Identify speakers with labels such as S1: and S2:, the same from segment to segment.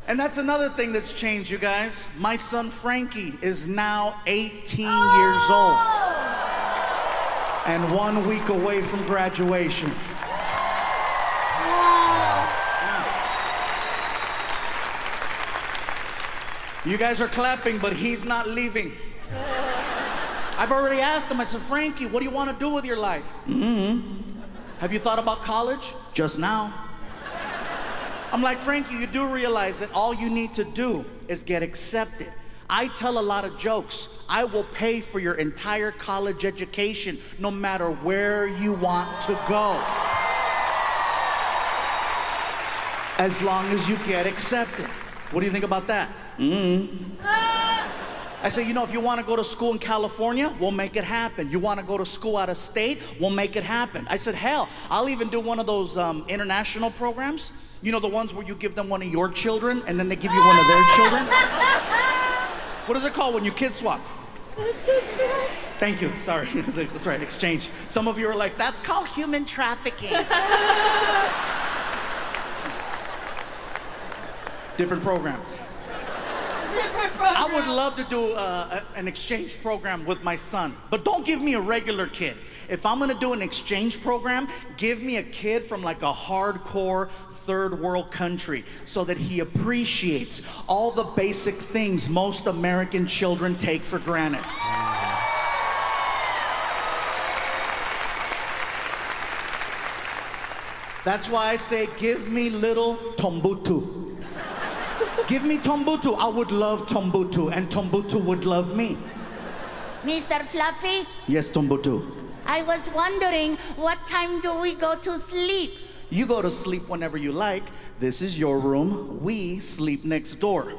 S1: And that's another thing that's changed, you guys. My son Frankie is now 18 years old. And 1 week away from graduation. You guys are clapping, but he's not leaving. I've already asked him, I said, Frankie, what do you want to do with your life? Have you thought about college? Just now. I'm like, Frankie, you do realize that all you need to do is get accepted. I tell a lot of jokes. I will pay for your entire college education, no matter where you want to go. As long as you get accepted. What do you think about that? I say, you know, if you want to go to school in California, we'll make it happen. You want to go to school out of state, we'll make it happen. I said, hell, I'll even do one of those international programs. You know, the ones where you give them one of your children and then they give you one of their children? What is it called when you kid swap? Thank you, sorry. That's right, exchange. Some of you are like, that's called human trafficking. Different program. I would love to do an exchange program with my son, but don't give me a regular kid. If I'm gonna do an exchange program, give me a kid from like a hardcore third world country so that he appreciates all the basic things most American children take for granted. That's why I say, give me little Tombutu. Give me Tombutu. I would love Tombutu, and Tombutu would love me.
S2: Mr. Fluffy?
S1: Yes, Tombutu.
S2: I was wondering, what time do we go to sleep?
S1: You go to sleep whenever you like. This is your room. We sleep next door.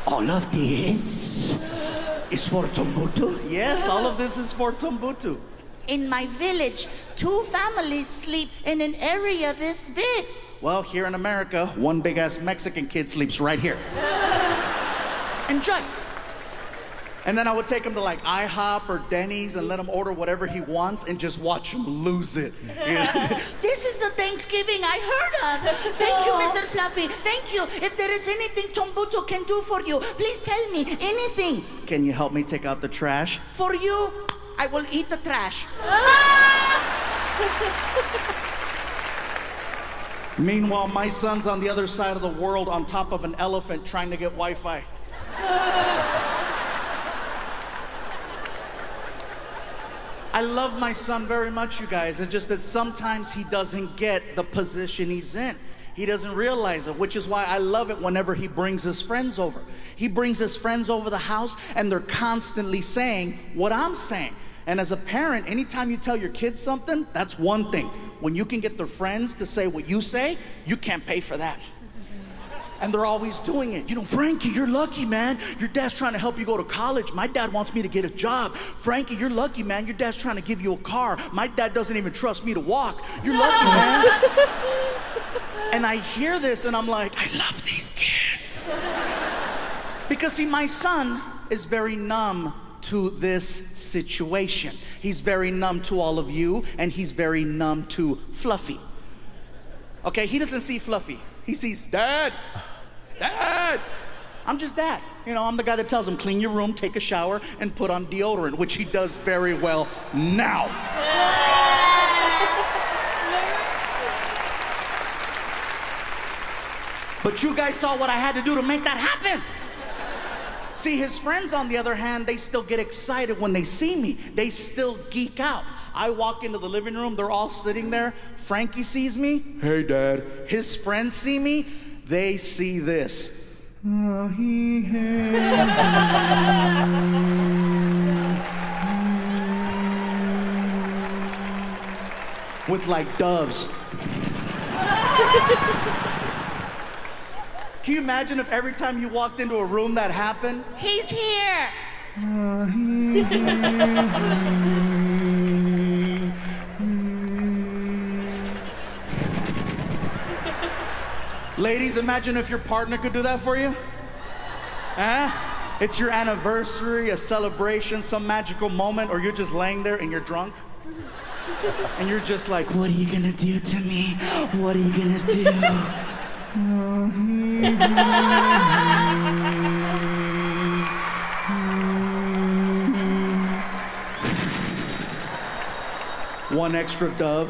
S1: All of this is for Tombutu? Yes, all of this is for Tombutu.
S2: In my village, 2 families sleep in an area this big.
S1: Well, here in America, one big-ass Mexican kid sleeps right here. Enjoy. And then I would take him to like I.H.O.W.I.S.W.I.W. or Denny's and let him order whatever he wants and just watch him lose it.
S2: This is the Thanksgiving I heard of. Thank you, Mr. Fluffy. Thank you. If there is anything Tombutu can do for you, please tell me. Anything.
S1: Can you help me take out the trash?
S2: For you, I will eat the trash.
S1: Meanwhile, my son's on the other side of the world on top of an elephant trying to get Wi-Fi. I love my son very much, you guys. It's just that sometimes he doesn't get the position he's in. He doesn't realize it, which is why I love it whenever he brings his friends over. He brings his friends over the house and they're constantly saying what I'm saying. And as a parent, anytime you tell your kids something, that's one thing. When you can get their friends to say what you say, you can't pay for that. And they're always doing it. You know, Frankie, you're lucky, man. Your dad's trying to help you go to college. My dad wants me to get a job. Frankie, you're lucky, man. Your dad's trying to give you a car. My dad doesn't even trust me to walk. You're lucky, man. And I hear this and I'm like, I love these kids. Because see, my son is very numb to this situation. He's very numb to all of you, and he's very numb to Fluffy. Okay, he doesn't see Fluffy. He sees Dad. Dad. I'm just Dad. You know, I'm the guy that tells him, clean your room, take a shower, and put on deodorant, which he does very well now. But you guys saw what I had to do to make that happen. See, his friends, on the other hand, they still get excited when they see me. They still geek out. I walk into the living room, they're all sitting there. Frankie sees me. Hey, Dad. His friends see me. They see this. With like doves. Can you imagine if every time you walked into a room that happened?
S2: He's here.
S1: Ladies, imagine if your partner could do that for you. Huh? It's your anniversary, a celebration, some magical moment, or you're just laying there and you're drunk. And you're just like, what are you gonna do to me? What are you gonna do? One extra dove.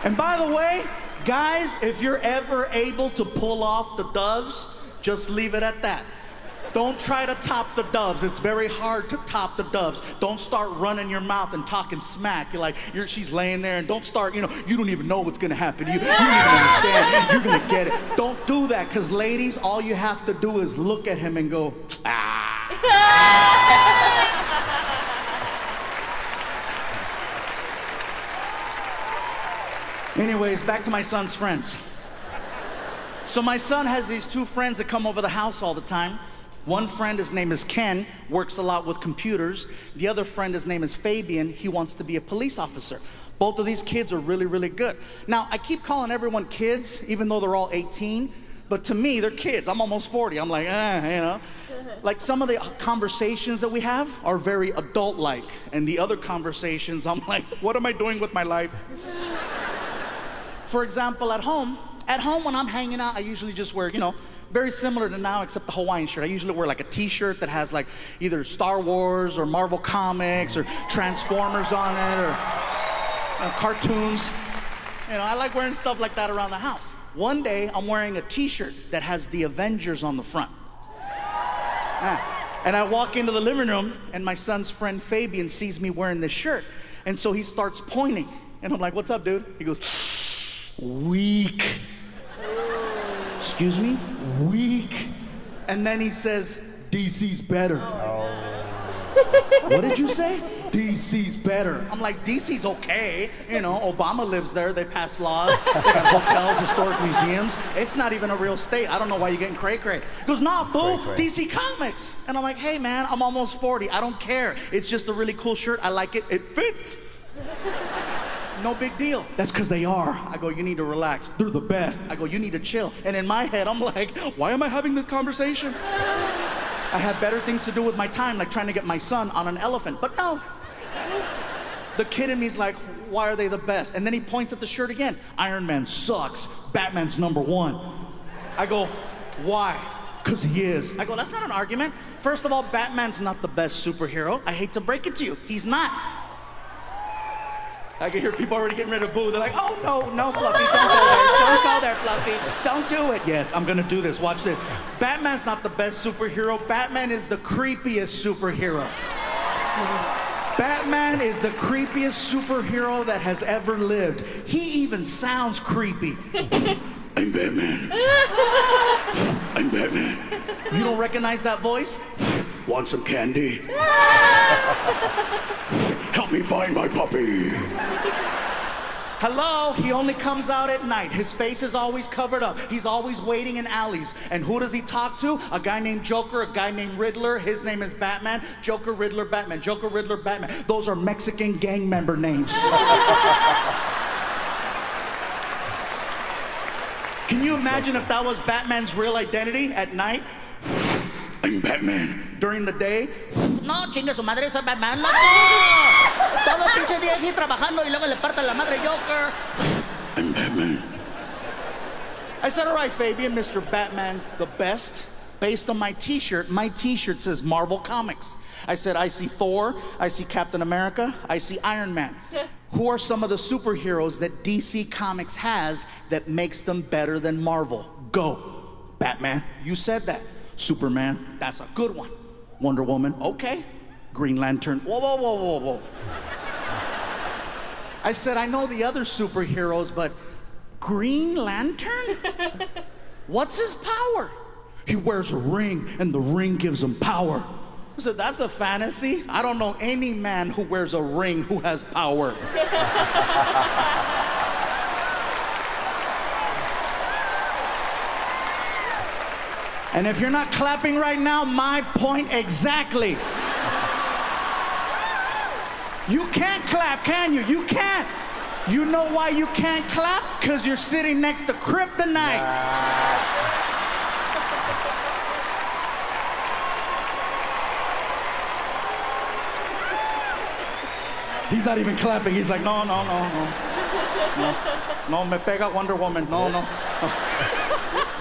S1: And by the way, guys, if you're ever able to pull off the doves, just leave it at that. Don't try to top the doves. It's very hard to top the doves. Don't start running your mouth and talking smack. You're like, she's laying there, and don't start, you don't even know what's gonna happen. You don't even understand. You're gonna get it. Don't do that, because ladies, all you have to do is look at him and go, ah. Anyways, back to my son's friends. So my son has these two friends that come over the house all the time. One friend, his name is Ken, works a lot with computers. The other friend, his name is Fabian. He wants to be a police officer. Both of these kids are really, really good. Now, I keep calling everyone kids, even though they're all 18, but to me, they're kids. I'm almost 40. I'm like, Like some of the conversations that we have are very adult-like, and the other conversations, I'm like, what am I doing with my life? For example, at home when I'm hanging out, I usually just wear, very similar to now, except the Hawaiian shirt. I usually wear like a t-shirt that has like either Star Wars or Marvel Comics or Transformers on it or cartoons. I like wearing stuff like that around the house. One day, I'm wearing a t-shirt that has the Avengers on the front. And I walk into the living room, and my son's friend Fabian sees me wearing this shirt. And so he starts pointing. And I'm like, what's up, dude? He goes, weak. Excuse me? Weak. And then he says, DC's better. What did you say? DC's better. I'm like, DC's okay. Obama lives there. They pass laws. They got hotels, historic museums. It's not even a real state. I don't know why you're getting cray-cray. He goes, nah, fool, DC Comics. And I'm like, hey, man, I'm almost 40. I don't care. It's just a really cool shirt. I like it. It fits. No big deal. That's because they are. I go, you need to relax. They're the best. I go, you need to chill. And in my head, I'm like, why am I having this conversation? I have better things to do with my time, like trying to get my son on an elephant. But no. The kid in me's like, why are they the best? And then he points at the shirt again. Iron Man sucks. Batman's #1. I go, why? Because he is. I go, that's not an argument. First of all, Batman's not the best superhero. I hate to break it to you. He's not. I can hear people already getting ready to boo. They're like, oh, no, Fluffy, don't go there. Don't go there, Fluffy. Don't do it. Yes, I'm going to do this. Watch this. Batman's not the best superhero. Batman is the creepiest superhero. Batman is the creepiest superhero that has ever lived. He even sounds creepy. I'm Batman. I'm Batman. You don't recognize that voice? Want some candy? Help me find my puppy. Hello, he only comes out at night. His face is always covered up. He's always waiting in alleys. And who does he talk to? A guy named Joker, a guy named Riddler. His name is Batman. Joker, Riddler, Batman. Joker, Riddler, Batman. Those are Mexican gang member names. Can you imagine if that was Batman's real identity at night? I'm Batman. During the day?
S2: No, chingue su madre, soy Batman. No. Todo pinche día aquí trabajando y luego le parten la madre Joker.
S1: I'm Batman. I said, all right, Fabian, Mr. Batman's the best. Based on my t-shirt says Marvel Comics. I said, I see Thor, I see Captain America, I see Iron Man. Who are some of the superheroes that DC Comics has that makes them better than Marvel? Go. Batman, you said that. Superman, that's a good one. Wonder Woman, okay. Green Lantern, whoa. I said, I know the other superheroes, but Green Lantern? What's his power? He wears a ring, and the ring gives him power. I said, that's a fantasy. I don't know any man who wears a ring who has power. And if you're not clapping right now, my point exactly. You can't clap, can you? You can't. You know why you can't clap? Because you're sitting next to Kryptonite. He's not even clapping. He's like, no. No, me pega Wonder Woman. No.
S3: No,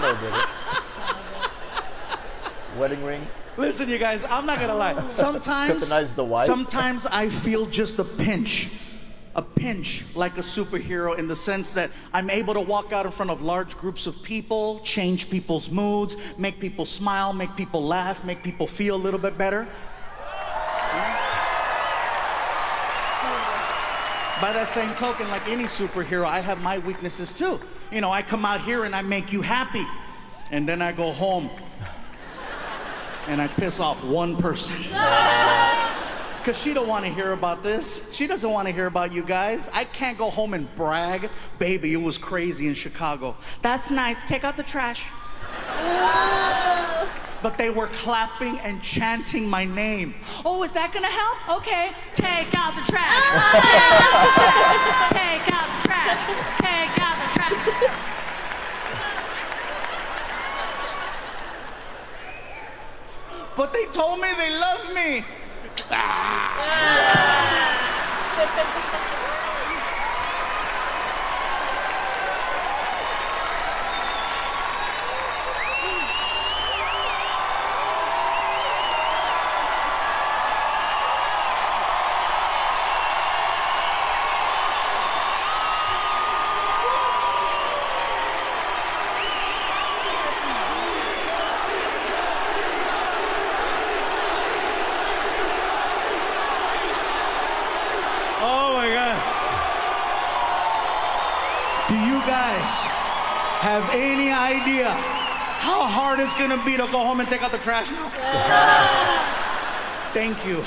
S3: baby. Wedding ring.
S1: Listen, you guys, I'm not gonna lie. Sometimes I feel just a pinch like a superhero in the sense that I'm able to walk out in front of large groups of people, change people's moods, make people smile, make people laugh, make people feel a little bit better. By that same token, like any superhero, I have my weaknesses too. You know, I come out here and I make you happy, and then I go home and I piss off one person. Because she don't want to hear about this. She doesn't want to hear about you guys. I can't go home and brag, baby, it was crazy in Chicago. That's nice, take out the trash. But they were clapping and chanting my name. Oh, is that gonna help? Okay, take out the trash. Take out the trash. Take out the trash. But they told me they love me. Do you guys have any idea how hard it's gonna be to go home and take out the trash now? Thank you.